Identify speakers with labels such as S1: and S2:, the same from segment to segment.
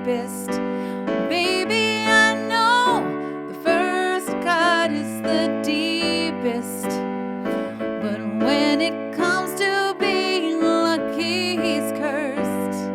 S1: deepest. Baby, I know the first cut is the deepest. But when it comes to being lucky, he's cursed.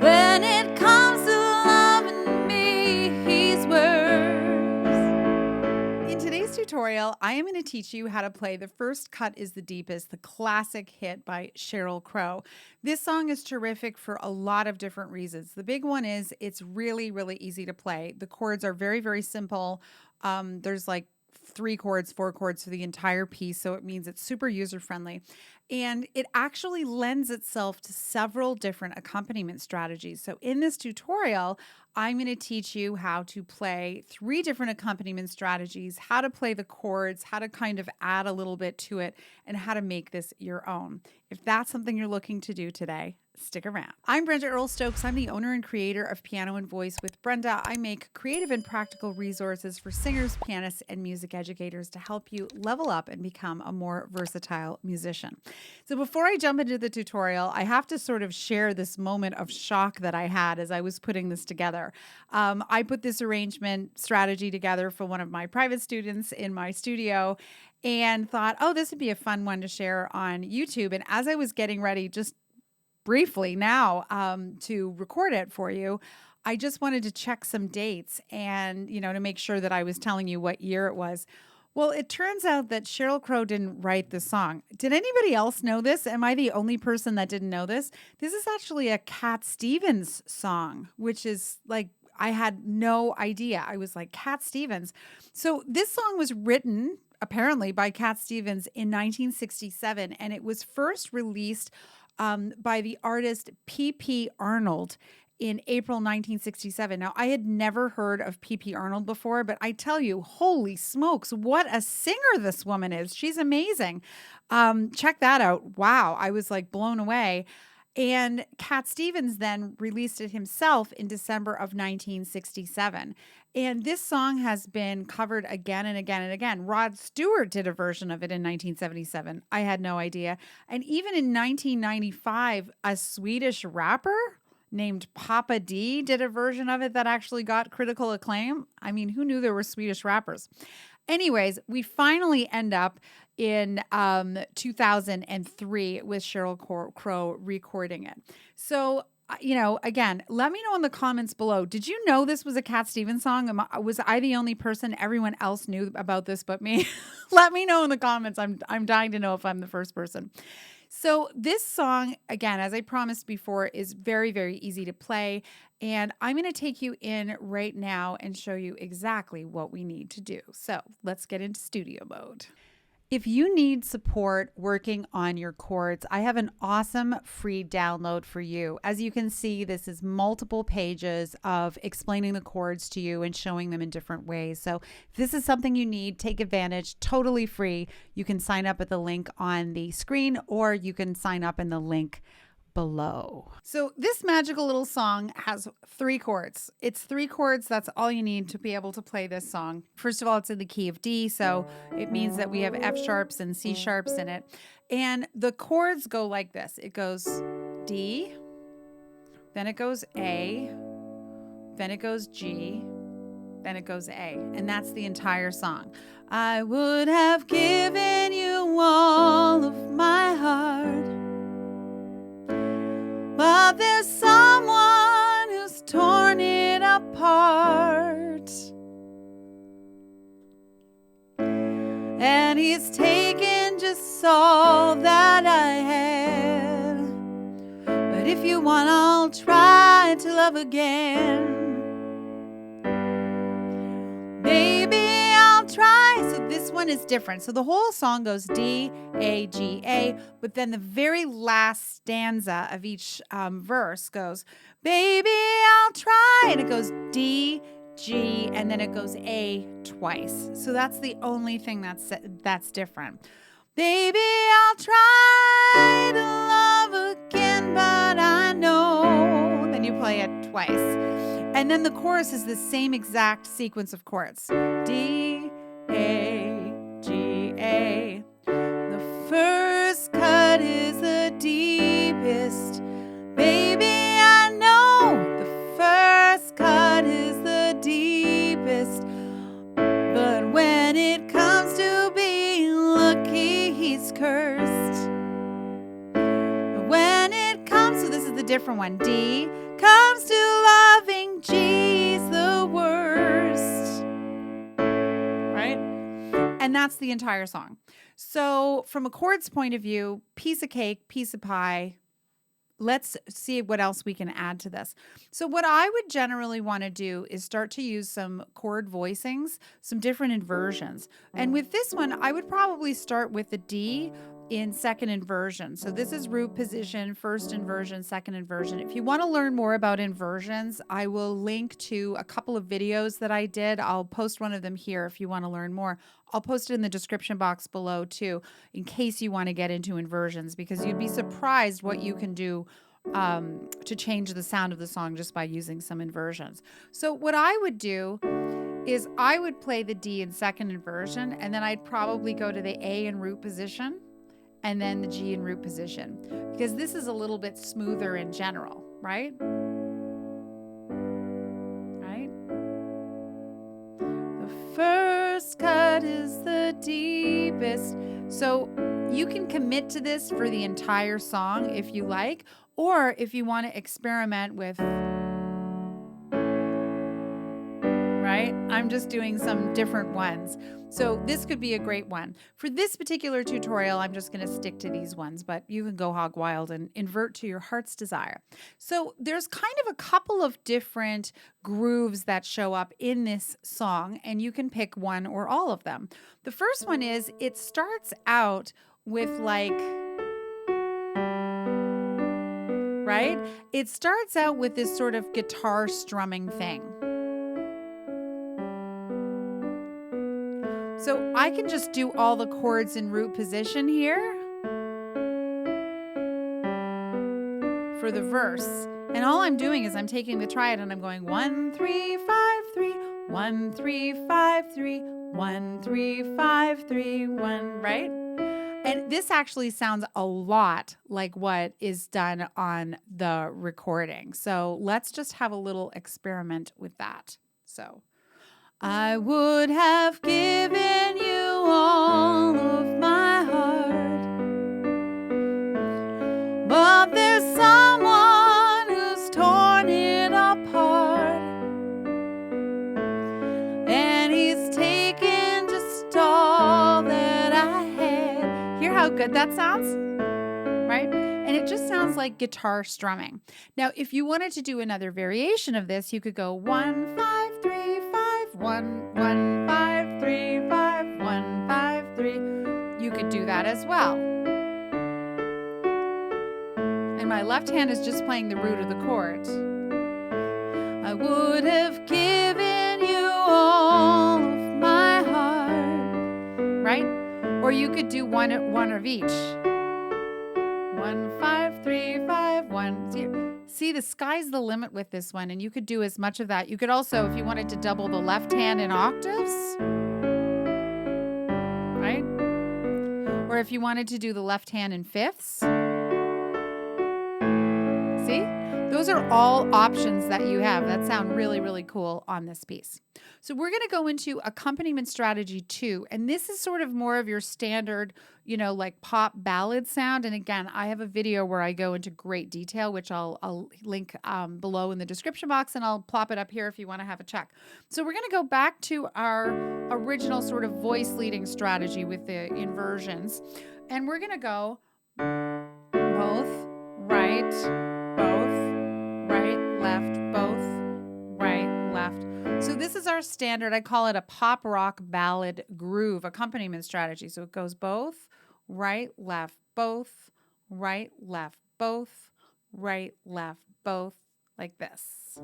S1: When it comes to loving me, he's worse. In today's tutorial, I am going to teach you how to play The First Cut is the Deepest, the classic hit by Sheryl Crow. This song is terrific for a lot of different reasons. The big one is it's really, really easy to play. The chords are very, very simple. There's like 3 chords, 4 chords for the entire piece, so it means it's super user-friendly. And it actually lends itself to several different accompaniment strategies. So in this tutorial, I'm going to teach you how to play 3 different accompaniment strategies, how to play the chords, how to kind of add a little bit to it, and how to make this your own. If that's something you're looking to do today, stick around. I'm Brenda Earl-Stokes. I'm the owner and creator of Piano and Voice with Brenda. I make creative and practical resources for singers, pianists, and music educators to help you level up and become a more versatile musician. So before I jump into the tutorial, I have to sort of share this moment of shock that I had as I was putting this together. I put this arrangement strategy together for one of my private students in my studio and thought, oh, this would be a fun one to share on YouTube. And as I was getting ready, just briefly now to record it for you, I just wanted to check some dates and, to make sure that I was telling you what year it was. Well, it turns out that Sheryl Crow didn't write the song. Did anybody else know this? Am I the only person that didn't know this? This is actually a Cat Stevens song, which is like, I had no idea. I was like, Cat Stevens. So this song was written apparently by Cat Stevens in 1967, and it was first released by the artist P.P. Arnold in April 1967. Now, I had never heard of P.P. Arnold before, but I tell you, holy smokes, what a singer this woman is. She's amazing. Check that out. Wow, I was like blown away. And Cat Stevens then released it himself in December of 1967. And this song has been covered again and again and again. Rod Stewart did a version of it in 1977. I had no idea. And even in 1995, a Swedish rapper named Papa D did a version of it that actually got critical acclaim. I mean, who knew there were Swedish rappers? Anyways, we finally end up in 2003 with Sheryl Crow recording it. So, again, let me know in the comments below. Did you know this was a Cat Stevens song? Was I the only person? Everyone else knew about this but me? Let me know in the comments. I'm dying to know if I'm the first person. So this song, again, as I promised before, is very, very easy to play. And I'm going to take you in right now and show you exactly what we need to do. So let's get into studio mode. If you need support working on your chords, I have an awesome free download for you. As you can see, this is multiple pages of explaining the chords to you and showing them in different ways. So if this is something you need, take advantage, totally free. You can sign up at the link on the screen, or you can sign up in the link below. So this magical little song has 3 chords. It's 3 chords. That's all you need to be able to play this song. First of all, it's in the key of D, so it means that we have F sharps and C sharps in it. And the chords go like this. It goes D, then it goes A, then it goes G, then it goes A. And that's the entire song. I would have given you all of my heart, but there's someone who's torn it apart, and he's taken just all that I had. But if you want, I'll try to love again. Baby, I'll try. So this one is different. So the whole song goes D, A, G, A, but then the very last stanza of each verse goes, baby, I'll try. And it goes D, G, and then it goes A twice. So that's the only thing that's different. Baby, I'll try to love again, but I know. Then you play it twice. And then the chorus is the same exact sequence of chords. D, A, G, A. The first cut is the deepest. Baby, I know different one. D comes to loving G's the worst. Right? And that's the entire song. So from a chords point of view, piece of cake, piece of pie. Let's see what else we can add to this. So what I would generally want to do is start to use some chord voicings, some different inversions. And with this one, I would probably start with the D in second inversion. So this is root position, first inversion, second inversion. If you want to learn more about inversions, I will link to a couple of videos that I did. I'll post one of them here if you want to learn more. I'll post it in the description box below too, in case you want to get into inversions, because you'd be surprised what you can do to change the sound of the song just by using some inversions. So what I would do is I would play the D in second inversion, and then I'd probably go to the A in root position and then the G in root position, because this is a little bit smoother in general, right? Right? The first cut is the deepest. So you can commit to this for the entire song if you like, or if you want to experiment with, right? I'm just doing some different ones. So this could be a great one. For this particular tutorial, I'm just going to stick to these ones, but you can go hog wild and invert to your heart's desire. So there's kind of a couple of different grooves that show up in this song, and you can pick one or all of them. The first one is it starts out with like, right? It starts out with this sort of guitar strumming thing. So I can just do all the chords in root position here for the verse. And all I'm doing is I'm taking the triad and I'm going 1, 3, 5, 3, 1, 3, 5, 3, 1, 3, 5, 3, 1, right? And this actually sounds a lot like what is done on the recording. So let's just have a little experiment with that. So I would have given you all of my heart, but there's someone who's torn it apart, and he's taken just all that I had. Hear how good that sounds, right? And it just sounds like guitar strumming. Now, if you wanted to do another variation of this, you could go 1, 5, 3, 5, 1, 1, 5, 3, 5, 1, 5, 3. You could do that as well. And my left hand is just playing the root of the chord. I would have given you all of my heart, right? Or you could do one of each. 1, 5, 3, 5, 1, 0. See, the sky's the limit with this one, and you could do as much of that. You could also, if you wanted to double the left hand in octaves, right? Or if you wanted to do the left hand in fifths. See? Those are all options that you have that sound really, really cool on this piece. So we're going to go into accompaniment strategy 2. And this is sort of more of your standard, like pop ballad sound. And again, I have a video where I go into great detail, which I'll link below in the description box, and I'll plop it up here if you want to have a check. So we're going to go back to our original sort of voice leading strategy with the inversions. And we're going to go both, right, both, right, left, both, right, left. So this is our standard. I call it a pop rock ballad groove accompaniment strategy. So it goes both, right, left, both, right, left, both, right, left, both, like this.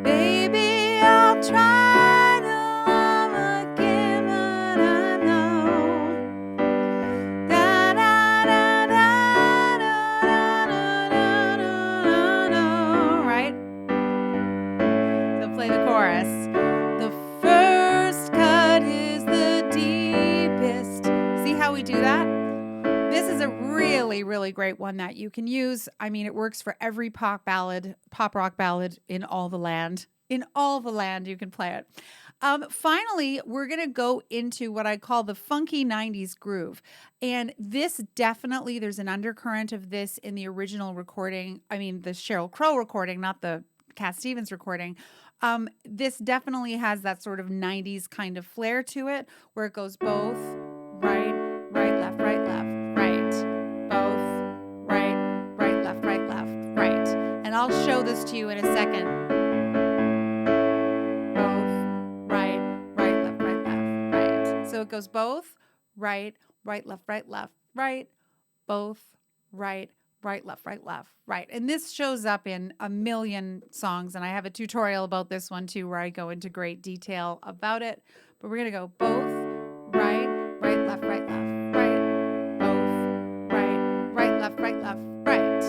S1: Baby, I'll try. Do that. This is a really great one that you can use. I mean, it works for every pop rock ballad in all the land. In all the land, you can play it. Finally, we're going to go into what I call the funky 90s groove. And this definitely, there's an undercurrent of this in the original recording. I mean, the Sheryl Crow recording, not the Cat Stevens recording. This definitely has that sort of 90s kind of flair to it, where it goes both right, right, left, right, both right, right, left, right. And I'll show this to you in a second. Both right, right, left, right. So it goes both right, right, left, right, both right, right, left, right. And this shows up in a million songs, and I have a tutorial about this one too, where I go into great detail about it. But we're gonna go both right, right, left, right, both right, right, left, right.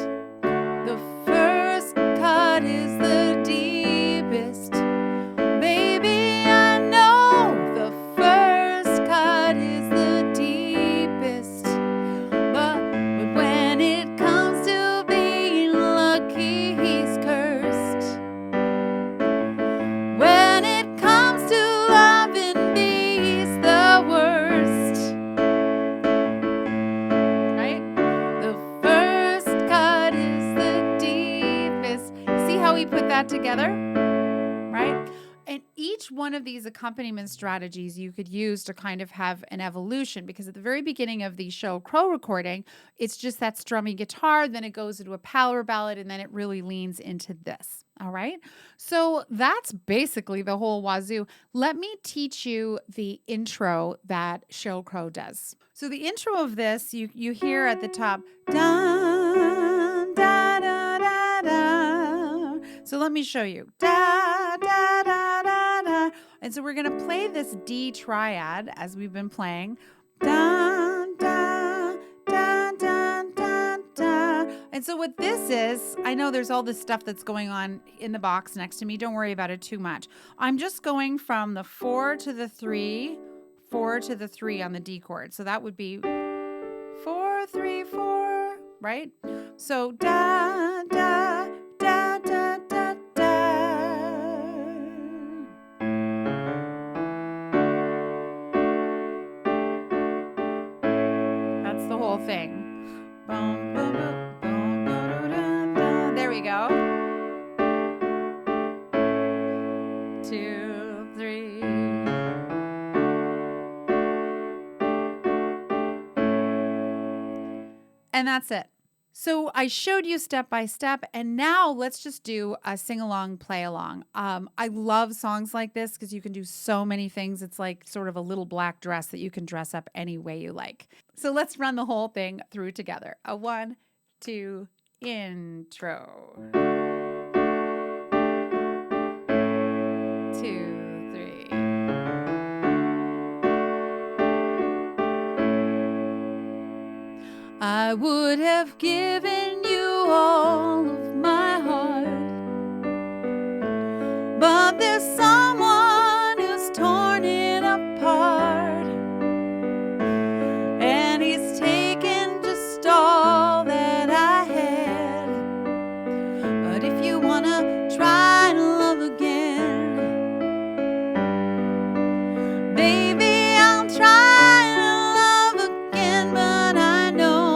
S1: The first cut is the deepest. Baby, I know the first cut is the deepest. But when it comes to being lucky, he's cursed. When it comes to loving me, he's the worst. Right? The first cut is the deepest. See how he put that together? Right? And each one of these accompaniment strategies you could use to kind of have an evolution, because at the very beginning of the Sheryl Crow recording, it's just that strummy guitar, then it goes into a power ballad, and then it really leans into this. All right. So that's basically the whole wazoo. Let me teach you the intro that Sheryl Crow does. So the intro of this, you hear at the top, da, da, da, da, da. So let me show you. Da, da, da, da, da. And so we're going to play this D triad as we've been playing. Da, da, da, da, da, da. And so what this is, I know there's all this stuff that's going on in the box next to me. Don't worry about it too much. I'm just going from the 4 to the 3, 4 to the 3 on the D chord. So that would be 4, 3, 4, right? So da, da, da, da, da, da. That's the whole thing. Boom, boom, boom, boom, boom, da, da. There we go. 2, 3. And that's it. So I showed you step by step, and now let's just do a sing-along, play-along. I love songs like this because you can do so many things. It's like sort of a little black dress that you can dress up any way you like. So let's run the whole thing through together. A 1, 2, intro. 2, 3. I would have given you all of my heart, but there's someone who's torn it apart, and he's taken just all that I had. But if you wanna try to love again, baby, I'll try to love again, but I know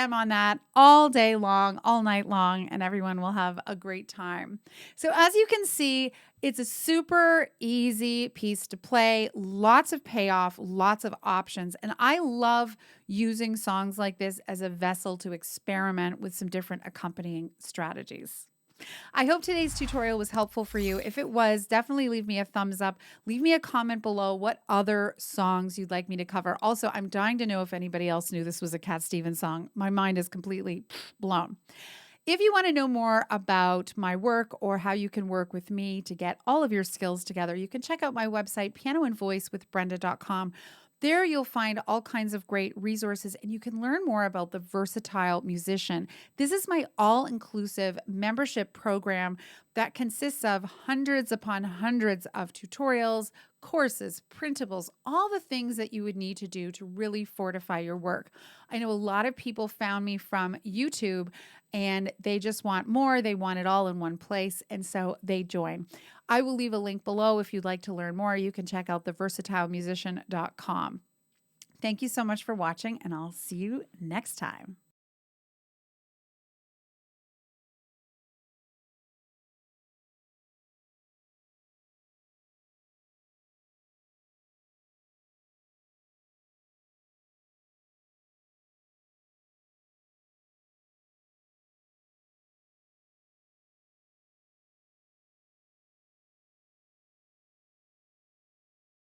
S1: jam on that all day long, all night long, and everyone will have a great time. So as you can see, it's a super easy piece to play, lots of payoff, lots of options. And I love using songs like this as a vessel to experiment with some different accompanying strategies. I hope today's tutorial was helpful for you. If it was, definitely leave me a thumbs up. Leave me a comment below what other songs you'd like me to cover. Also, I'm dying to know if anybody else knew this was a Cat Stevens song. My mind is completely blown. If you want to know more about my work or how you can work with me to get all of your skills together, you can check out my website, pianoandvoicewithbrenda.com. There you'll find all kinds of great resources and you can learn more about the versatile musician. This is my all-inclusive membership program that consists of hundreds upon hundreds of tutorials, courses, printables, all the things that you would need to do to really fortify your work. I know a lot of people found me from YouTube and they just want more. They want it all in one place, and so they join. I will leave a link below if you'd like to learn more. You can check out theversatilemusician.com. Thank you so much for watching, and I'll see you next time.